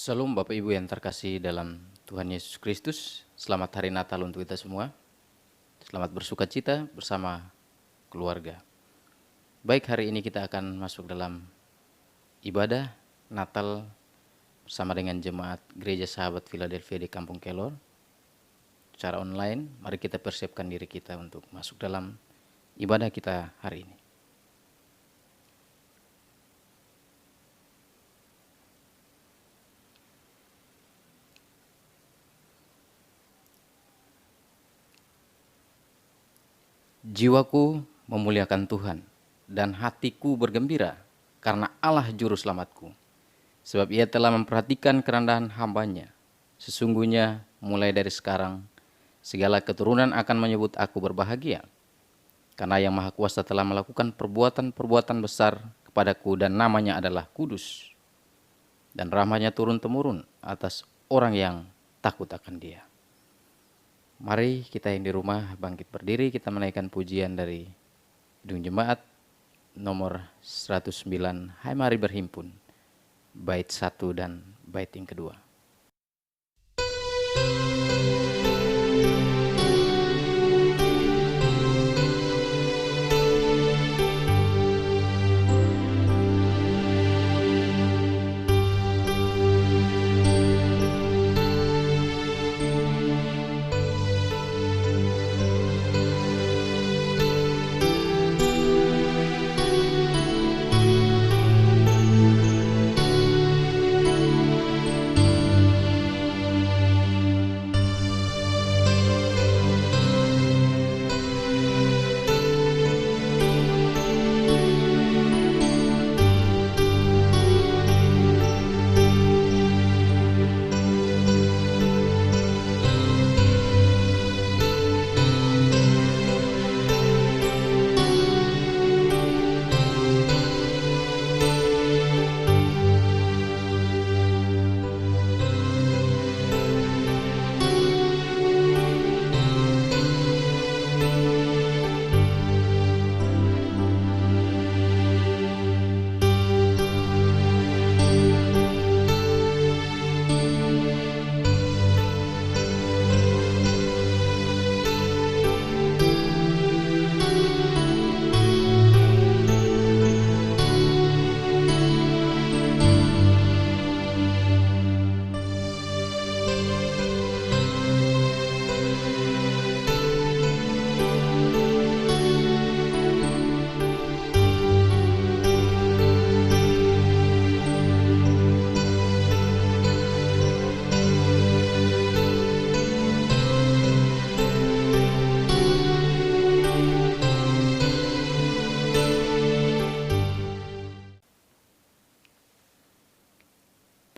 Shalom Bapak Ibu yang terkasih dalam Tuhan Yesus Kristus. Selamat hari Natal untuk kita semua. Selamat bersuka cita bersama keluarga. Baik, hari ini kita akan masuk dalam ibadah Natal bersama dengan jemaat Gereja Sahabat Philadelphia di Kampung Kelor. Secara online, mari kita persiapkan diri kita untuk masuk dalam ibadah kita hari ini. Jiwaku memuliakan Tuhan, dan hatiku bergembira karena Allah Juru Selamatku. Sebab Ia telah memperhatikan kerendahan hamba-Nya. Sesungguhnya mulai dari sekarang, segala keturunan akan menyebut aku berbahagia. Karena Yang Maha Kuasa telah melakukan perbuatan-perbuatan besar kepadaku, dan namanya adalah kudus. Dan rahmat-Nya turun-temurun atas orang yang takut akan Dia. Mari kita yang di rumah bangkit berdiri, kita menaikkan pujian dari Kidung Jemaat nomor 109, Hai Mari Berhimpun, bait 1 dan bait yang kedua.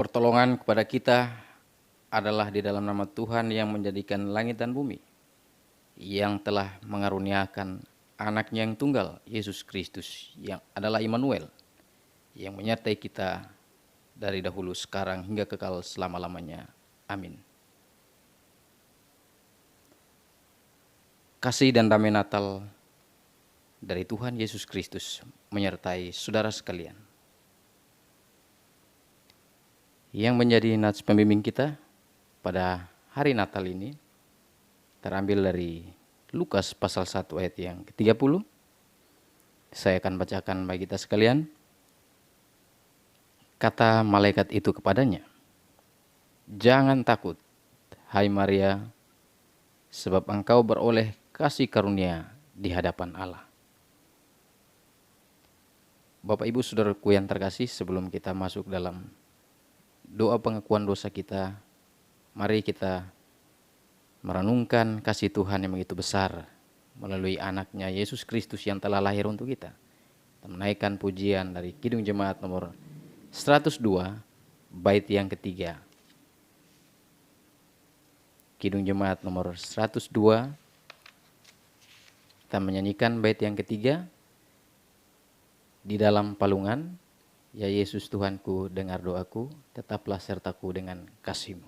Pertolongan kepada kita adalah di dalam nama Tuhan yang menjadikan langit dan bumi, yang telah mengaruniakan anaknya yang tunggal, Yesus Kristus, yang adalah Immanuel, yang menyertai kita dari dahulu, sekarang, hingga kekal selama-lamanya. Amin. Kasih dan damai Natal dari Tuhan Yesus Kristus menyertai saudara sekalian. Yang menjadi nats pembimbing kita pada hari Natal ini terambil dari Lukas pasal 1 ayat yang ke-30. Saya akan bacakan bagi kita sekalian. Kata malaikat itu kepadanya, "Jangan takut, hai Maria, sebab engkau beroleh kasih karunia di hadapan Allah." Bapak Ibu Saudaraku yang terkasih, sebelum kita masuk dalam doa pengakuan dosa kita, mari kita merenungkan kasih Tuhan yang begitu besar melalui anaknya Yesus Kristus yang telah lahir untuk kita. Kita menaikkan pujian dari Kidung Jemaat nomor 102, bait yang ketiga. Kidung Jemaat nomor 102, kita menyanyikan bait yang ketiga. Di dalam palungan, ya Yesus Tuhanku, dengar doaku, tetaplah sertaku dengan kasih-Mu.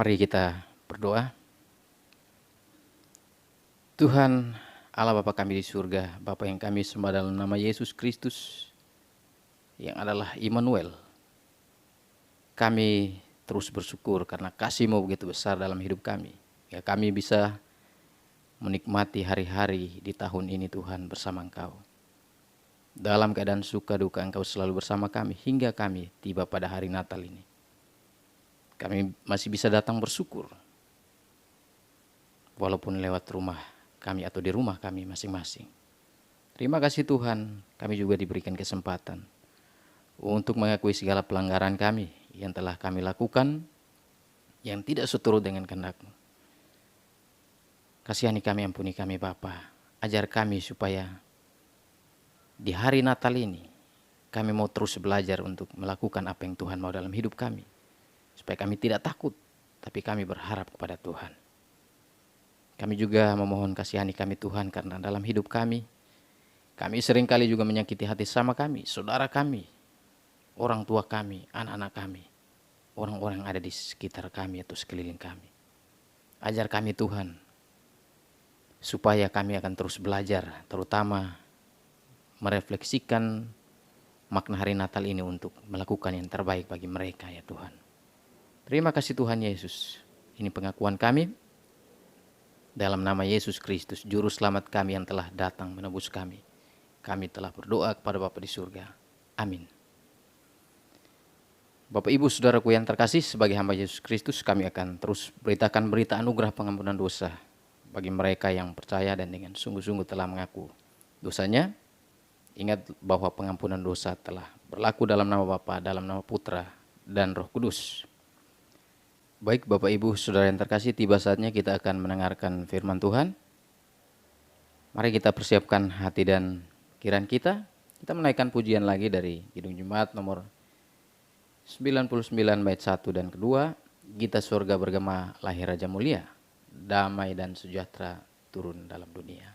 Mari kita berdoa. Tuhan Allah Bapa kami di surga, Bapa yang kami sembah dalam nama Yesus Kristus yang adalah Immanuel. Kami terus bersyukur karena kasih-Mu begitu besar dalam hidup kami. Ya, kami bisa menikmati hari-hari di tahun ini Tuhan bersama Engkau. Dalam keadaan suka duka Engkau selalu bersama kami hingga kami tiba pada hari Natal ini. Kami masih bisa datang bersyukur walaupun lewat rumah kami atau di rumah kami masing-masing. Terima kasih Tuhan, kami juga diberikan kesempatan untuk mengakui segala pelanggaran kami yang telah kami lakukan yang tidak seturut dengan kehendak-Mu. Kasihani kami, ampuni kami Bapa. Ajar kami supaya di hari Natal ini kami mau terus belajar untuk melakukan apa yang Tuhan mau dalam hidup kami. Supaya kami tidak takut, tapi kami berharap kepada Tuhan. Kami juga memohon kasihani kami Tuhan, karena dalam hidup kami seringkali juga menyakiti hati sama kami, saudara kami, orang tua kami, anak-anak kami, orang-orang yang ada di sekitar kami atau sekeliling kami. Ajar kami Tuhan, supaya kami akan terus belajar, terutama merefleksikan makna hari Natal ini untuk melakukan yang terbaik bagi mereka ya Tuhan. Terima kasih Tuhan Yesus. Ini pengakuan kami dalam nama Yesus Kristus, Juru Selamat kami yang telah datang menebus kami. Kami telah berdoa kepada Bapa di surga. Amin. Bapak Ibu Saudaraku yang terkasih, sebagai hamba Yesus Kristus kami akan terus beritakan berita anugerah pengampunan dosa bagi mereka yang percaya dan dengan sungguh-sungguh telah mengaku dosanya. Ingat bahwa pengampunan dosa telah berlaku dalam nama Bapa, dalam nama Putra, dan Roh Kudus. Baik Bapak Ibu Saudara yang terkasih, tiba saatnya kita akan mendengarkan firman Tuhan. Mari kita persiapkan hati dan pikiran kita. Kita menaikkan pujian lagi dari Kidung Jemaat nomor 99 bait 1 dan kedua. Gita surga bergema lahir Raja Mulia, damai dan sejahtera turun dalam dunia.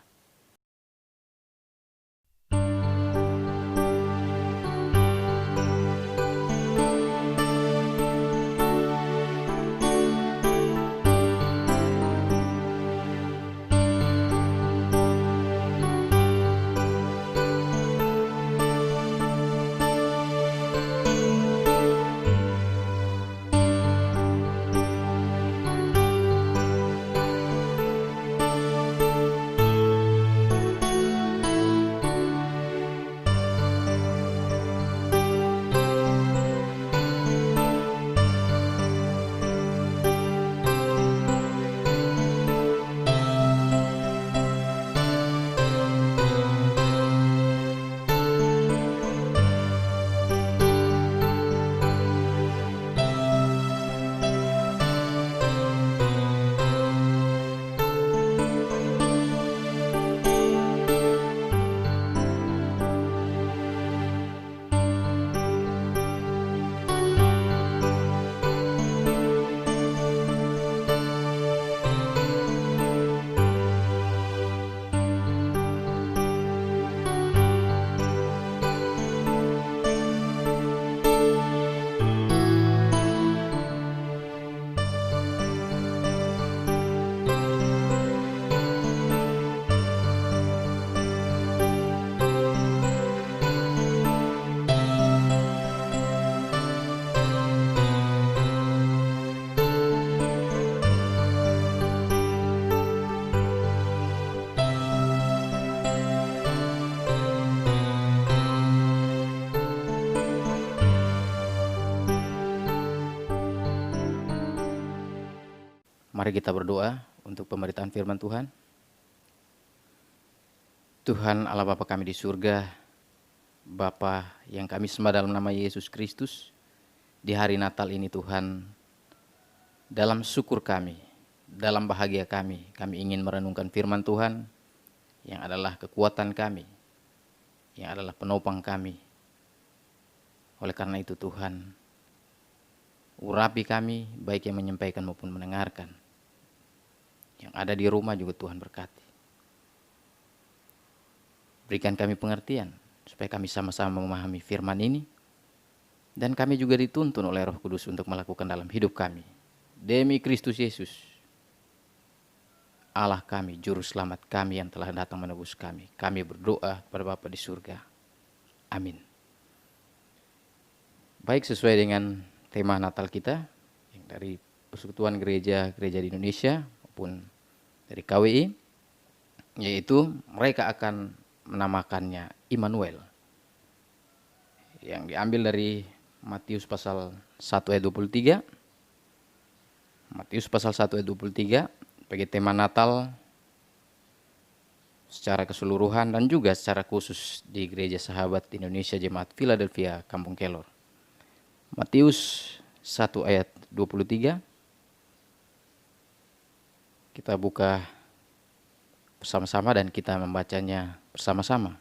Mari kita berdoa untuk pemberitaan firman Tuhan. Tuhan Allah Bapa kami di surga, Bapa yang kami sembah dalam nama Yesus Kristus, di hari Natal ini Tuhan, dalam syukur kami, dalam bahagia kami ingin merenungkan firman Tuhan yang adalah kekuatan kami, yang adalah penopang kami. Oleh karena itu Tuhan, urapi kami baik yang menyampaikan maupun mendengarkan. Yang ada di rumah juga Tuhan berkati. Berikan kami pengertian supaya kami sama-sama memahami firman ini. Dan kami juga dituntun oleh Roh Kudus untuk melakukan dalam hidup kami. demi Kristus Yesus, Allah kami, Juru Selamat kami yang telah datang menebus kami. Kami berdoa kepada Bapa di surga. Amin. Baik, sesuai dengan tema Natal kita, yang dari Persekutuan Gereja-Gereja di Indonesia maupun dari KWI, yaitu mereka akan menamakannya Immanuel, yang diambil dari Matius pasal 1 ayat 23. Matius pasal 1 ayat 23 bagi tema Natal secara keseluruhan dan juga secara khusus di Gereja Sahabat Indonesia Jemaat Philadelphia Kampung Kelor. Matius 1 ayat 23. Kita buka bersama-sama dan kita membacanya bersama-sama.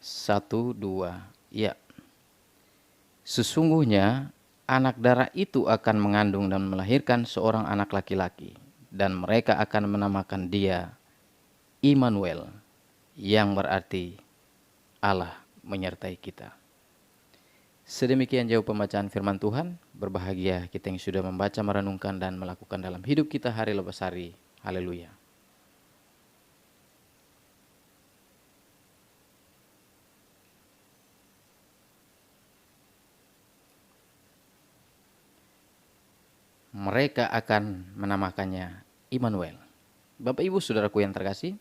1, 2, ya. Sesungguhnya anak darah itu akan mengandung dan melahirkan seorang anak laki-laki, dan mereka akan menamakan dia Immanuel, yang berarti Allah menyertai kita. Sedemikian jauh pembacaan firman Tuhan. Berbahagia kita yang sudah membaca, merenungkan, dan melakukan dalam hidup kita hari lepas hari. Haleluya. Mereka akan menamakannya Immanuel. Bapak Ibu Saudaraku yang terkasih,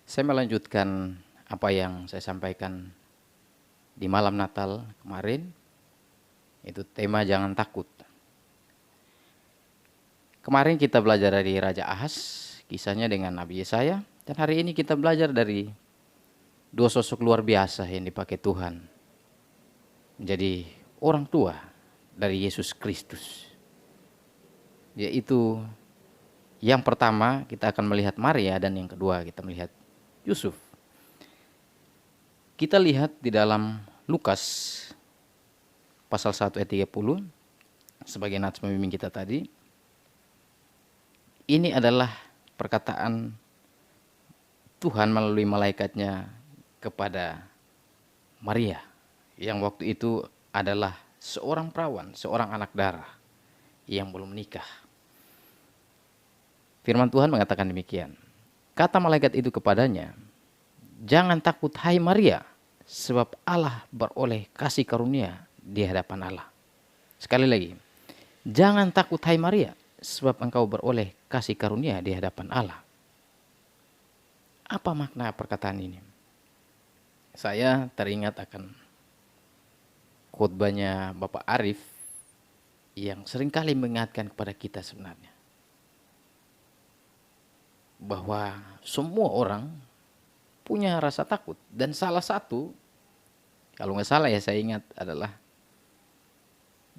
saya melanjutkan apa yang saya sampaikan di malam Natal kemarin, itu tema jangan takut. Kemarin kita belajar dari Raja Ahaz, kisahnya dengan Nabi Yesaya, dan hari ini kita belajar dari dua sosok luar biasa yang dipakai Tuhan menjadi orang tua dari Yesus Kristus. Yaitu yang pertama kita akan melihat Maria, dan yang kedua kita melihat Yusuf. Kita lihat di dalam Lukas pasal 1 ayat 30 sebagai nats pembimbing kita tadi. Ini adalah perkataan Tuhan melalui malaikatnya kepada Maria, yang waktu itu adalah seorang perawan, seorang anak darah yang belum menikah. Firman Tuhan mengatakan demikian. Kata malaikat itu kepadanya, "Jangan takut hai Maria, sebab Allah beroleh kasih karunia di hadapan Allah." Sekali lagi, jangan takut hai Maria, sebab engkau beroleh kasih karunia di hadapan Allah. Apa makna perkataan ini? Saya teringat akan khotbahnya Bapak Arif yang seringkali mengingatkan kepada kita sebenarnya bahwa semua orang punya rasa takut, dan salah satu, kalau nggak salah ya saya ingat, adalah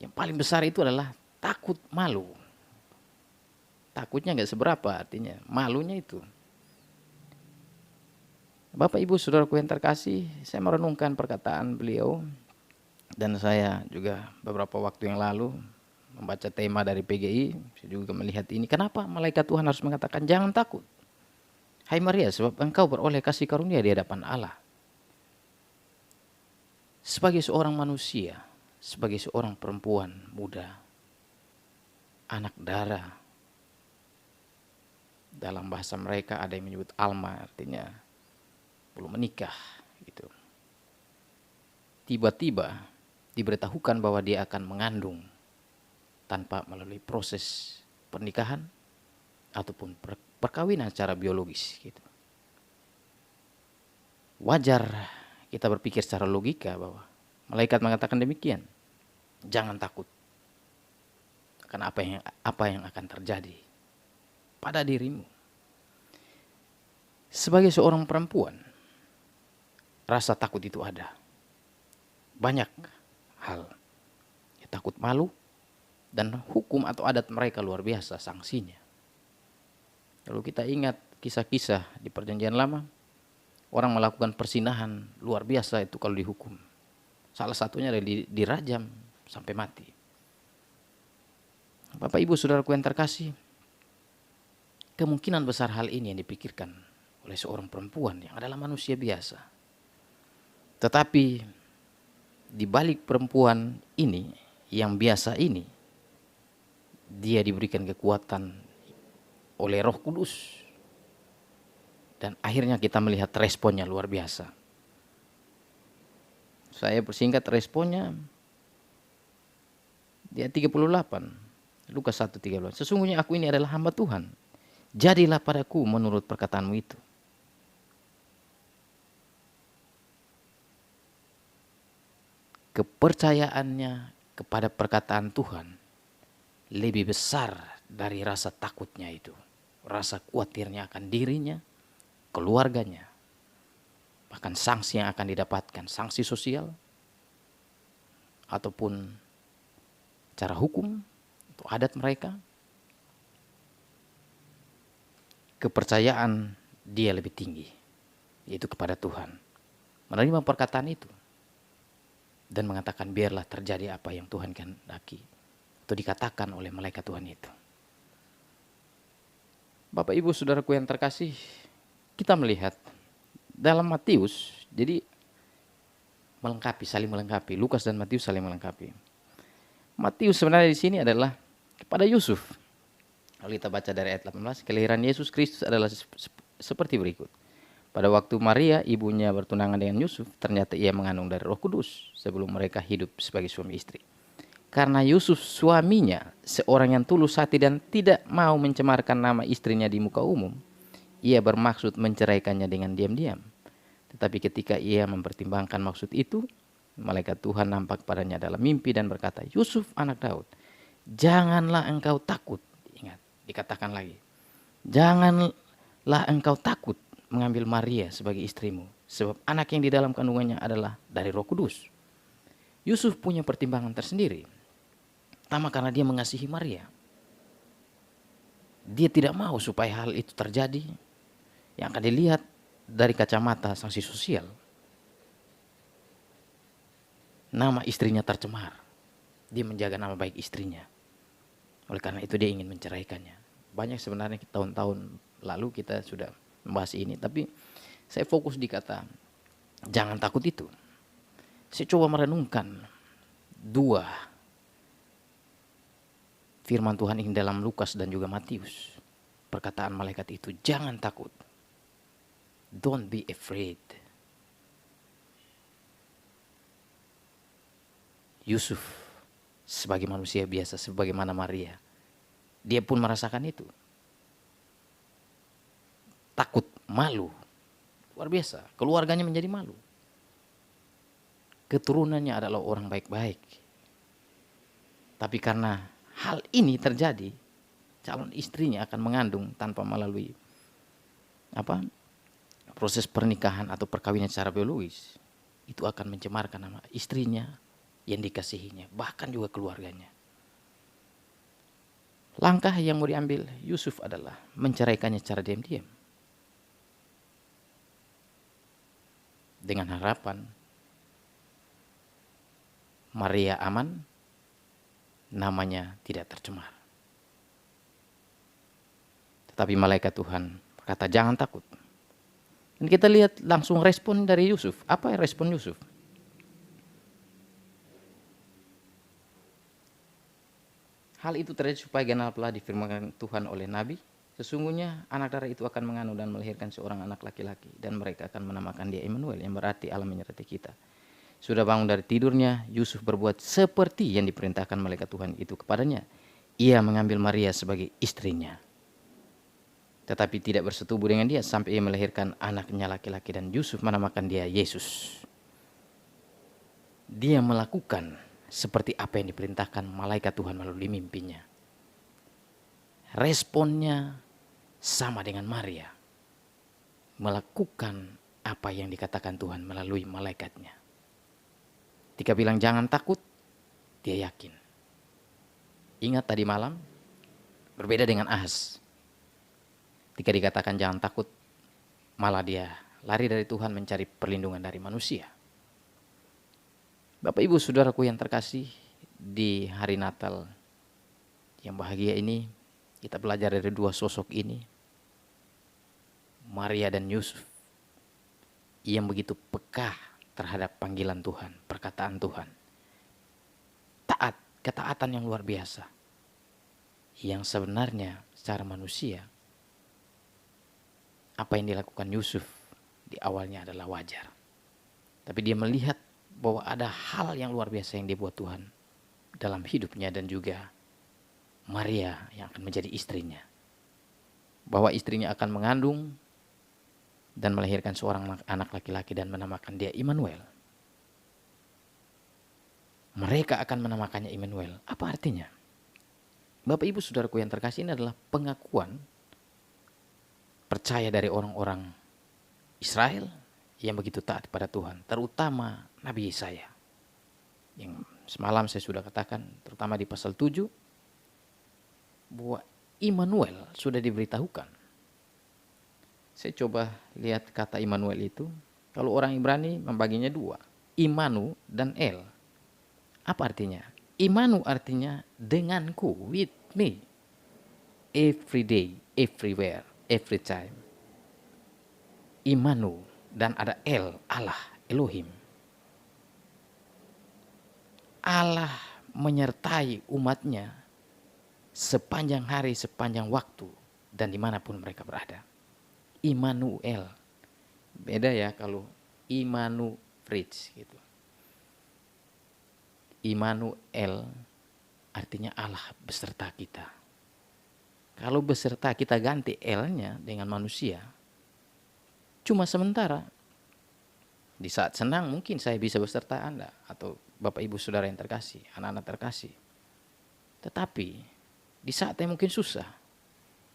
yang paling besar itu adalah takut malu. Takutnya nggak seberapa, artinya malunya itu. Bapak Ibu Saudaraku yang terkasih, saya merenungkan perkataan beliau, dan saya juga beberapa waktu yang lalu membaca tema dari PGI, saya juga melihat ini. Kenapa malaikat Tuhan harus mengatakan jangan takut hai Maria, sebab engkau beroleh kasih karunia di hadapan Allah. Sebagai seorang manusia, sebagai seorang perempuan muda, anak darah, dalam bahasa mereka ada yang menyebut alma, artinya belum menikah gitu. Tiba-tiba diberitahukan bahwa dia akan mengandung tanpa melalui proses pernikahan ataupun perkawinan secara biologis gitu. Wajar kita berpikir secara logika bahwa malaikat mengatakan demikian. Jangan takut akan apa yang akan terjadi pada dirimu. Sebagai seorang perempuan, rasa takut itu ada. Banyak hal. Ya, takut malu, dan hukum atau adat mereka luar biasa sanksinya. Kalau kita ingat kisah-kisah di Perjanjian Lama, orang melakukan persinahan luar biasa itu kalau dihukum. Salah satunya adalah dirajam sampai mati. Bapak Ibu Saudaraku yang terkasih, kemungkinan besar hal ini yang dipikirkan oleh seorang perempuan yang adalah manusia biasa. Tetapi di balik perempuan ini yang biasa ini, dia diberikan kekuatan oleh Roh Kudus. Dan akhirnya kita melihat responnya luar biasa. Saya persingkat responnya, dia 38, Lukas 1:13. Sesungguhnya aku ini adalah hamba Tuhan. Jadilah padaku menurut perkataanmu itu. Kepercayaannya kepada perkataan Tuhan lebih besar dari rasa takutnya itu. Rasa khawatirnya akan dirinya, keluarganya. Bahkan sanksi yang akan didapatkan, sanksi sosial ataupun cara hukum atau adat mereka. Kepercayaan dia lebih tinggi, yaitu kepada Tuhan. Menerima perkataan itu dan mengatakan biarlah terjadi apa yang Tuhan kehendaki atau dikatakan oleh malaikat Tuhan itu. Bapak Ibu Saudaraku yang terkasih, kita melihat dalam Matius, jadi melengkapi, saling melengkapi. Lukas dan Matius saling melengkapi. Matius sebenarnya di sini adalah kepada Yusuf. Kalau kita baca dari ayat 18, kelahiran Yesus Kristus adalah seperti berikut. Pada waktu Maria, ibunya bertunangan dengan Yusuf, ternyata ia mengandung dari Roh Kudus sebelum mereka hidup sebagai suami istri. Karena Yusuf suaminya seorang yang tulus hati dan tidak mau mencemarkan nama istrinya di muka umum, ia bermaksud menceraikannya dengan diam-diam. Tetapi ketika ia mempertimbangkan maksud itu, malaikat Tuhan nampak padanya dalam mimpi dan berkata, Yusuf anak Daud, janganlah engkau takut. Ingat, dikatakan lagi, janganlah engkau takut mengambil Maria sebagai istrimu, sebab anak yang di dalam kandungannya adalah dari Roh Kudus. Yusuf punya pertimbangan tersendiri. Pertama, karena dia mengasihi Maria. Dia tidak mau supaya hal itu terjadi yang akan dilihat dari kacamata sanksi sosial. Nama istrinya tercemar. Dia menjaga nama baik istrinya. Oleh karena itu dia ingin menceraikannya. Banyak sebenarnya tahun-tahun lalu kita sudah membahas ini, tapi saya fokus di kata jangan takut itu. Saya coba merenungkan dua firman Tuhan ini dalam Lukas dan juga Matius. Perkataan malaikat itu, jangan takut. Don't be afraid. Yusuf sebagai manusia biasa, sebagaimana Maria, dia pun merasakan itu. Takut, malu, luar biasa. Keluarganya menjadi malu. Keturunannya adalah orang baik-baik. Tapi karena hal ini terjadi, calon istrinya akan mengandung tanpa melalui proses pernikahan atau perkawinan secara biologis. Itu akan mencemarkan nama istrinya yang dikasihinya, bahkan juga keluarganya. Langkah yang mau diambil Yusuf adalah menceraikannya secara diam-diam. Dengan harapan Maria aman, namanya tidak tercemar. Tetapi malaikat Tuhan berkata jangan takut. Dan kita lihat langsung respon dari Yusuf. Apa respon Yusuf? Hal itu terjadi supaya genaplah difirmankan Tuhan oleh Nabi. Sesungguhnya anak darah itu akan mengandung dan melahirkan seorang anak laki-laki. Dan mereka akan menamakan dia Immanuel, yang berarti Allah menyertai kita. Sudah bangun dari tidurnya, Yusuf berbuat seperti yang diperintahkan malaikat Tuhan itu kepadanya. Ia mengambil Maria sebagai istrinya. Tetapi tidak bersetubuh dengan dia sampai ia melahirkan anaknya laki-laki, dan Yusuf menamakan dia Yesus. Dia melakukan seperti apa yang diperintahkan malaikat Tuhan melalui mimpinya. Responnya sama dengan Maria. Melakukan apa yang dikatakan Tuhan melalui malaikatnya. Ketika bilang jangan takut, dia yakin. Ingat tadi malam, berbeda dengan Ahaz. Ketika dikatakan jangan takut, malah dia lari dari Tuhan mencari perlindungan dari manusia. Bapak Ibu Saudaraku yang terkasih, di hari Natal yang bahagia ini, kita belajar dari dua sosok ini, Maria dan Yusuf, yang begitu peka terhadap panggilan Tuhan, perkataan Tuhan. Taat, ketaatan yang luar biasa. yang sebenarnya secara manusia apa yang dilakukan Yusuf di awalnya adalah wajar. Tapi dia melihat bahwa ada hal yang luar biasa yang dibuat Tuhan dalam hidupnya dan juga Maria yang akan menjadi istrinya. Bahwa istrinya akan mengandung dan melahirkan seorang anak laki-laki dan menamakan dia Immanuel. Mereka akan menamakannya Immanuel. Apa artinya? Bapak Ibu Saudaraku yang terkasih, ini adalah pengakuan percaya dari orang-orang Israel yang begitu taat pada Tuhan, terutama Nabi Yesaya. Yang semalam saya sudah katakan, terutama di pasal 7, bahwa Immanuel sudah diberitahukan. Saya coba lihat kata Immanuel itu. Kalau orang Ibrani membaginya dua, Imanu dan El. Apa artinya? Imanu artinya denganku, with me, every day, everywhere, every time. Imanu, dan ada El, Allah, Elohim. Allah menyertai umatnya sepanjang hari, sepanjang waktu, dan dimanapun mereka berada. Immanuel. Beda ya kalau Immanuel Fritz gitu. Immanuel artinya Allah beserta kita. Kalau beserta kita ganti L-nya dengan manusia, cuma sementara. Di saat senang mungkin saya bisa beserta Anda atau Bapak Ibu Saudara yang terkasih, anak-anak terkasih. Tetapi di saat yang mungkin susah,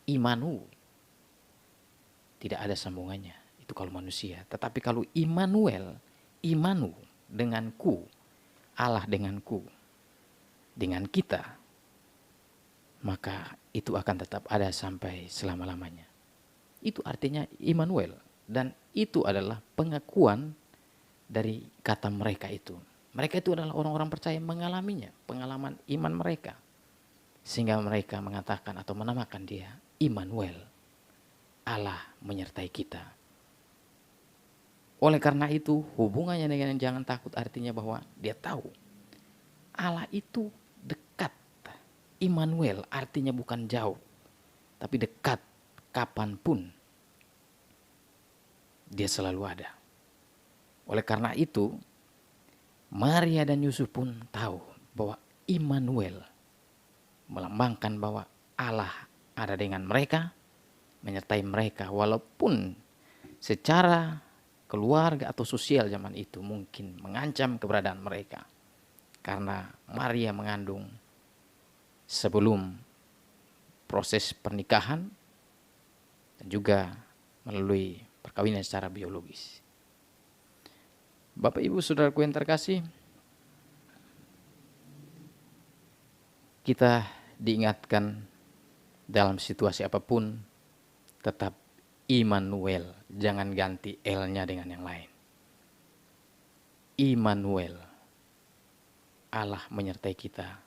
Imanu tidak ada sambungannya. Itu kalau manusia. Tetapi kalau Immanuel, Imanu denganku, Allah denganku, dengan kita, maka itu akan tetap ada sampai selama-lamanya. Itu artinya Immanuel. Dan itu adalah pengakuan dari kata mereka itu. Mereka itu adalah orang-orang percaya mengalaminya, pengalaman iman mereka. Sehingga mereka mengatakan atau menamakan dia Immanuel. Allah menyertai kita. Oleh karena itu hubungannya dengan jangan takut artinya bahwa dia tahu Allah itu dekat. Immanuel artinya bukan jauh, tapi dekat. Kapanpun dia selalu ada. Oleh karena itu Maria dan Yusuf pun tahu bahwa Immanuel melambangkan bahwa Allah ada dengan mereka, menyertai mereka, walaupun secara keluarga atau sosial zaman itu mungkin mengancam keberadaan mereka. Karena Maria mengandung sebelum proses pernikahan dan juga melalui perkawinan secara biologis. Bapak Ibu Saudaraku yang terkasih, kita diingatkan dalam situasi apapun tetap Immanuel, jangan ganti L-nya dengan yang lain. Immanuel, Allah menyertai kita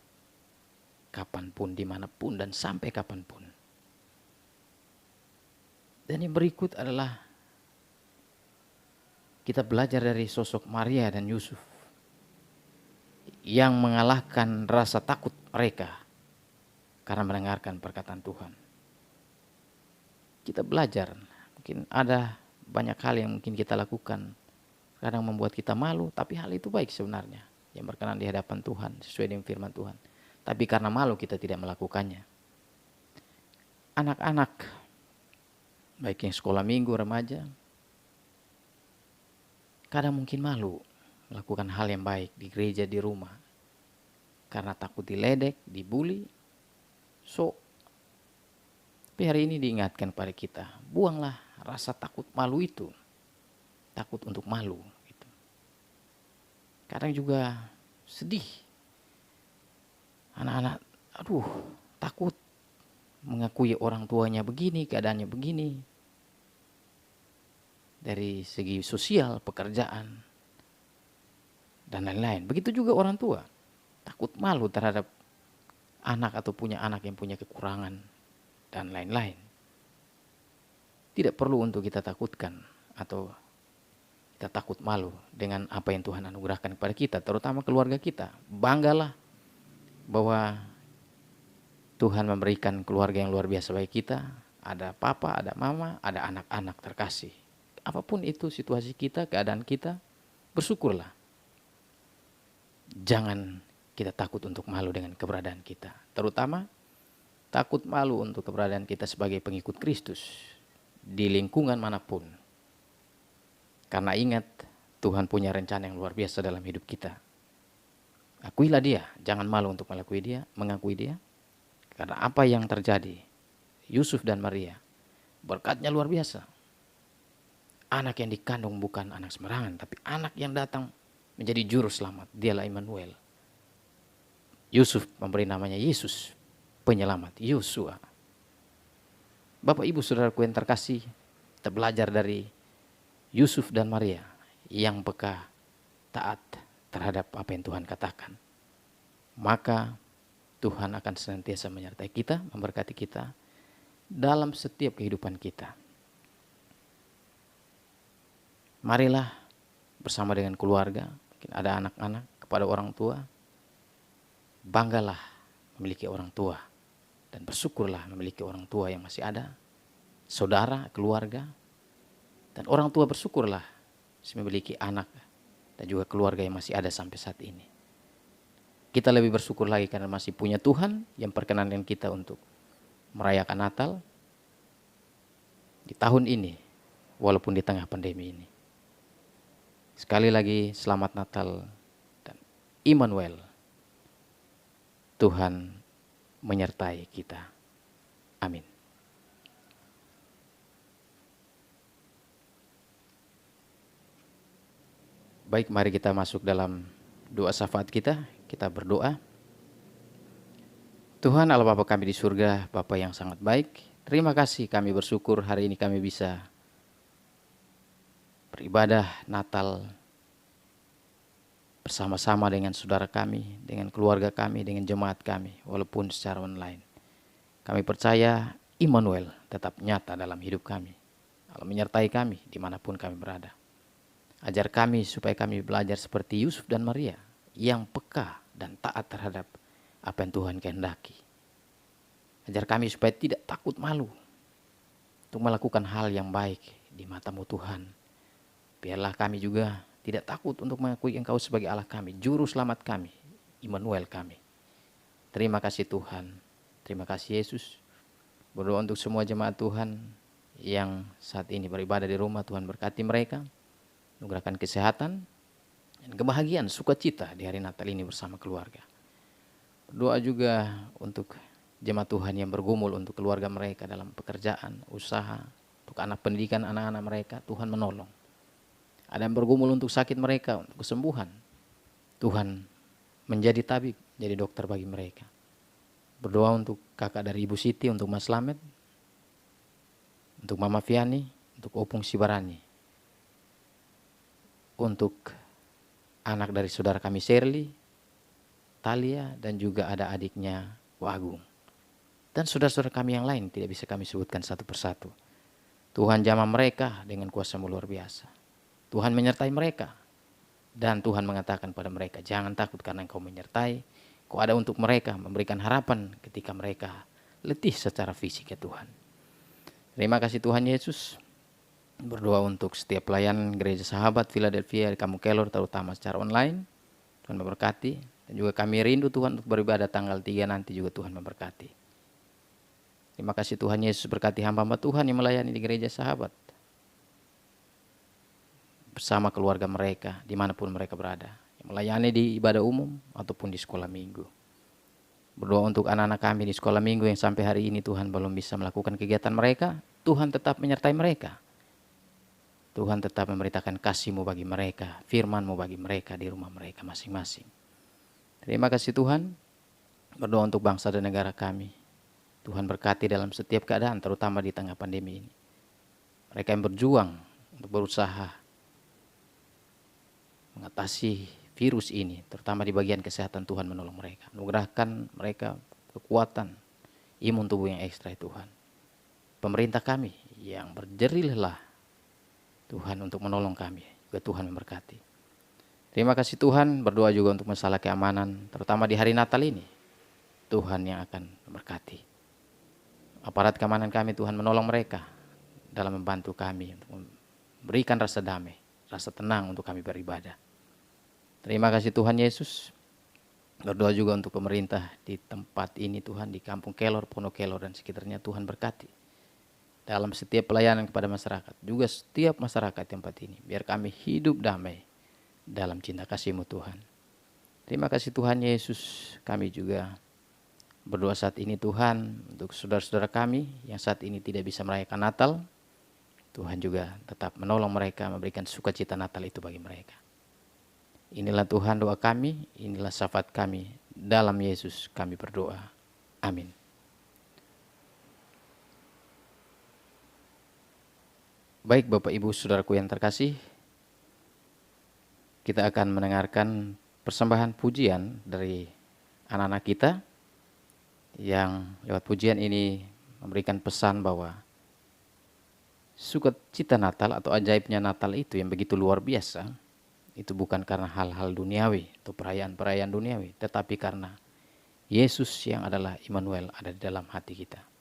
kapanpun, dimanapun, dan sampai kapanpun. Dan yang berikut adalah kita belajar dari sosok Maria dan Yusuf yang mengalahkan rasa takut mereka karena mendengarkan perkataan Tuhan. Kita belajar, mungkin ada banyak hal yang mungkin kita lakukan kadang membuat kita malu, tapi hal itu baik sebenarnya, yang berkenan di hadapan Tuhan sesuai dengan firman Tuhan. Tapi karena malu kita tidak melakukannya. Anak-anak baik yang sekolah minggu, remaja, kadang mungkin malu melakukan hal yang baik di gereja, di rumah, karena takut diledek, dibully. Tapi hari ini diingatkan pada kita, buanglah rasa takut malu itu. Takut untuk malu gitu. Kadang juga sedih. Anak-anak, takut mengakui orang tuanya begini, keadaannya begini. Dari segi sosial, pekerjaan, dan lain-lain. Begitu juga orang tua. Takut malu terhadap anak atau punya anak yang punya kekurangan dan lain-lain. Tidak perlu untuk kita takutkan atau kita takut malu dengan apa yang Tuhan anugerahkan kepada kita, terutama keluarga kita. Banggalah bahwa Tuhan memberikan keluarga yang luar biasa bagi kita. Ada papa, ada mama, ada anak-anak terkasih. Apapun itu situasi kita, keadaan kita, bersyukurlah. Jangan kita takut untuk malu dengan keberadaan kita. Terutama takut malu untuk keberadaan kita sebagai pengikut Kristus di lingkungan manapun. Karena ingat, Tuhan punya rencana yang luar biasa dalam hidup kita. Akuilah dia, jangan malu untuk mengakui dia. Karena apa yang terjadi, Yusuf dan Maria, berkatnya luar biasa. Anak yang dikandung bukan anak sembarangan, tapi anak yang datang menjadi juru selamat. Dialah Immanuel. Yusuf memberi namanya Yesus, penyelamat, Yosua. Bapak Ibu Saudaraku yang terkasih, kita belajar dari Yusuf dan Maria yang peka, taat terhadap apa yang Tuhan katakan. Maka Tuhan akan senantiasa menyertai kita, memberkati kita dalam setiap kehidupan kita. Marilah bersama dengan keluarga, mungkin ada anak-anak, kepada orang tua, banggalah memiliki orang tua dan bersyukurlah memiliki orang tua yang masih ada, saudara, keluarga, dan orang tua bersyukurlah memiliki anak dan juga keluarga yang masih ada sampai saat ini. Kita lebih bersyukur lagi karena masih punya Tuhan yang perkenankan kita untuk merayakan Natal di tahun ini, walaupun di tengah pandemi ini. Sekali lagi selamat Natal dan Immanuel. Tuhan menyertai kita. Amin. Baik, mari kita masuk dalam doa syafaat kita. Kita berdoa. Tuhan Allah Bapa kami di surga, Bapa yang sangat baik. Terima kasih, kami bersyukur hari ini kami bisa beribadah Natal bersama-sama dengan saudara kami, dengan keluarga kami, dengan jemaat kami, walaupun secara online. Kami percaya Immanuel tetap nyata dalam hidup kami. Allah menyertai kami dimanapun kami berada. Ajar kami supaya kami belajar seperti Yusuf dan Maria yang peka dan taat terhadap apa yang Tuhan kehendaki. Ajar kami supaya tidak takut malu untuk melakukan hal yang baik di mata-Mu Tuhan. Biarlah kami juga tidak takut untuk mengakui Engkau sebagai Allah kami, Juru Selamat kami, Immanuel kami. Terima kasih Tuhan, terima kasih Yesus. Berdoa untuk semua jemaat Tuhan yang saat ini beribadah di rumah, Tuhan berkati mereka, anugerahkan kesehatan dan kebahagiaan, sukacita di hari Natal ini bersama keluarga. Berdoa juga untuk jemaat Tuhan yang bergumul untuk keluarga mereka dalam pekerjaan, usaha, untuk anak pendidikan anak-anak mereka, Tuhan menolong. Ada yang bergumul untuk sakit mereka, untuk kesembuhan. Tuhan menjadi tabib, jadi dokter bagi mereka. Berdoa untuk kakak dari Ibu Siti, untuk Mas Slamet, untuk Mama Fiani, untuk Opung Sibarani, untuk anak dari saudara kami Shirley, Talia, dan juga ada adiknya Wagung. Dan saudara-saudara kami yang lain tidak bisa kami sebutkan satu persatu. Tuhan jamah mereka dengan kuasa-Mu luar biasa. Tuhan menyertai mereka. Dan Tuhan mengatakan pada mereka, jangan takut karena Engkau menyertai. Kau ada untuk mereka, memberikan harapan ketika mereka letih secara fisik ya Tuhan. Terima kasih Tuhan Yesus. Berdoa untuk setiap pelayan Gereja Sahabat Philadelphia di Kampung Kelor, terutama secara online. Tuhan memberkati. Dan juga kami rindu Tuhan untuk beribadah tanggal 3 nanti juga Tuhan memberkati. Terima kasih Tuhan Yesus, berkati hamba-hamba Tuhan yang melayani di Gereja Sahabat. Bersama keluarga mereka, dimanapun mereka berada. Yang melayani di ibadah umum ataupun di sekolah minggu. Berdoa untuk anak-anak kami di sekolah minggu yang sampai hari ini Tuhan belum bisa melakukan kegiatan mereka. Tuhan tetap menyertai mereka. Tuhan tetap memberitakan kasih-Mu bagi mereka, firman-Mu bagi mereka di rumah mereka masing-masing. Terima kasih Tuhan. Berdoa untuk bangsa dan negara kami. Tuhan berkati dalam setiap keadaan, terutama di tengah pandemi ini. Mereka yang berjuang untuk berusaha mengatasi virus ini, terutama di bagian kesehatan, Tuhan menolong mereka. Anugerahkan mereka kekuatan, imun tubuh yang ekstra Tuhan. Pemerintah kami yang berjerih lelah, Tuhan untuk menolong kami, juga Tuhan memberkati. Terima kasih Tuhan, berdoa juga untuk masalah keamanan, terutama di hari Natal ini. Tuhan yang akan memberkati. Aparat keamanan kami Tuhan menolong mereka dalam membantu kami untuk memberikan rasa damai, rasa tenang untuk kami beribadah. Terima kasih Tuhan Yesus. Berdoa juga untuk pemerintah di tempat ini Tuhan, di Kampung Kelor, Pondok Kelor dan sekitarnya, Tuhan berkati. Dalam setiap pelayanan kepada masyarakat, juga setiap masyarakat tempat ini, biar kami hidup damai dalam cinta kasih-Mu Tuhan. Terima kasih Tuhan Yesus. Kami juga berdoa saat ini Tuhan untuk saudara-saudara kami yang saat ini tidak bisa merayakan Natal. Tuhan juga tetap menolong mereka, memberikan sukacita Natal itu bagi mereka. Inilah Tuhan doa kami, inilah syafaat kami. Dalam Yesus kami berdoa. Amin. Baik Bapak Ibu Saudaraku yang terkasih, kita akan mendengarkan persembahan pujian dari anak-anak kita yang lewat pujian ini memberikan pesan bahwa sukacita Natal atau ajaibnya Natal itu yang begitu luar biasa, itu bukan karena hal-hal duniawi atau perayaan-perayaan duniawi, tetapi karena Yesus yang adalah Immanuel ada di dalam hati kita.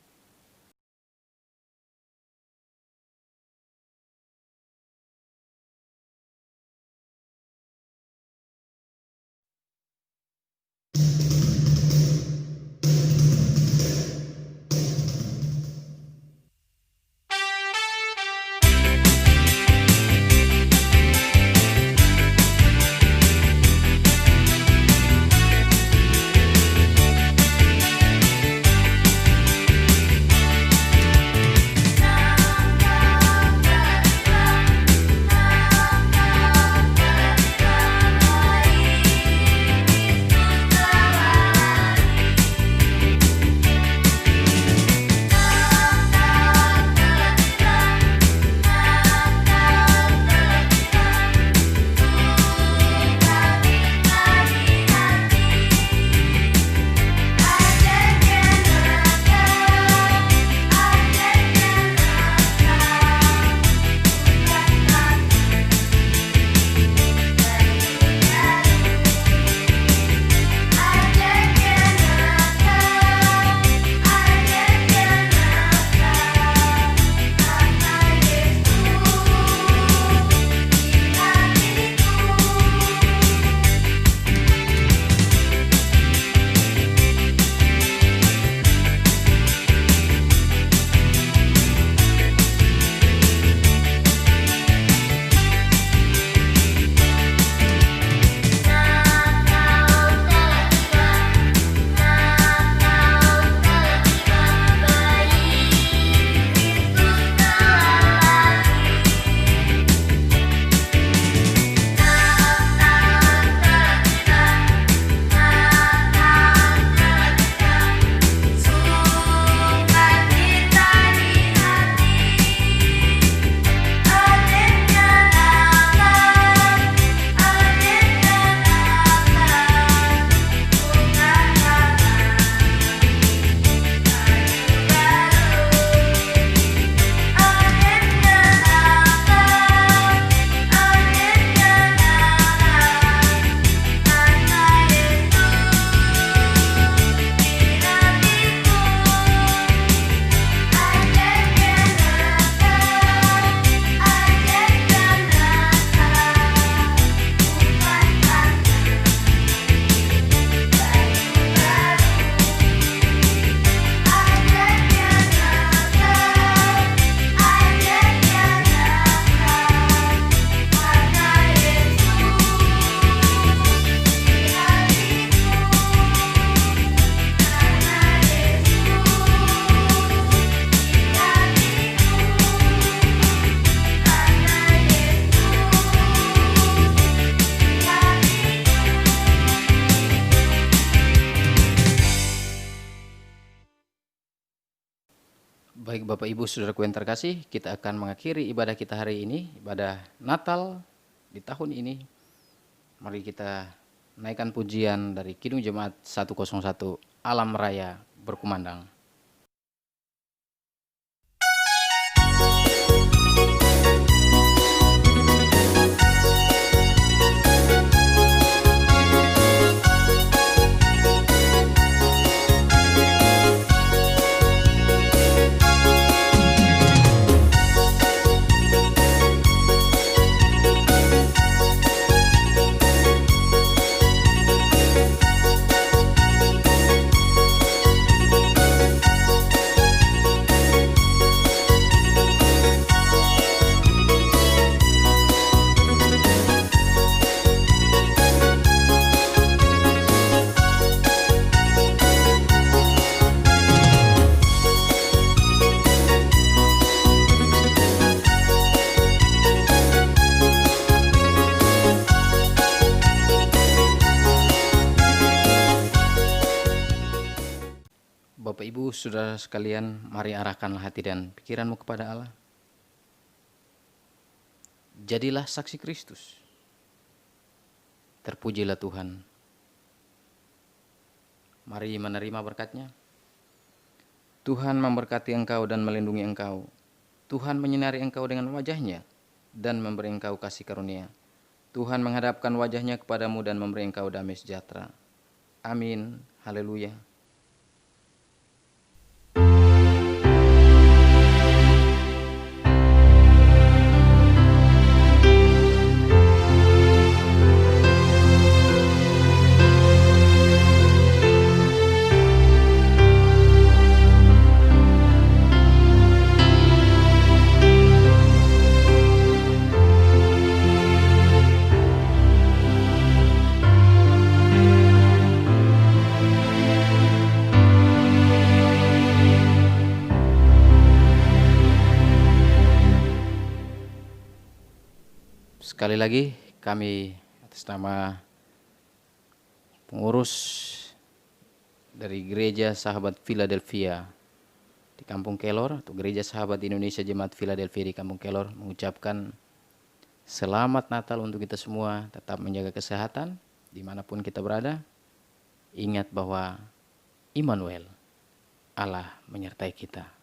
Baik Bapak Ibu Saudaraku yang terkasih, kita akan mengakhiri ibadah kita hari ini, ibadah Natal di tahun ini. Mari kita naikkan pujian dari Kidung Jemaat 101, Alam Raya Berkumandang. Bapak Ibu, saudara sekalian, mari arahkanlah hati dan pikiranmu kepada Allah. Jadilah saksi Kristus. Terpujilah Tuhan. Mari menerima berkat-Nya. Tuhan memberkati engkau dan melindungi engkau. Tuhan menyinari engkau dengan wajah-Nya dan memberi engkau kasih karunia. Tuhan menghadapkan wajah-Nya kepadamu dan memberi engkau damai sejahtera. Amin. Haleluya. Sekali lagi kami atas nama pengurus dari Gereja Sahabat Philadelphia di Kampung Kelor atau Gereja Sahabat Indonesia Jemaat Philadelphia di Kampung Kelor mengucapkan selamat Natal untuk kita semua. Tetap menjaga kesehatan dimanapun kita berada. Ingat bahwa Immanuel, Allah menyertai kita.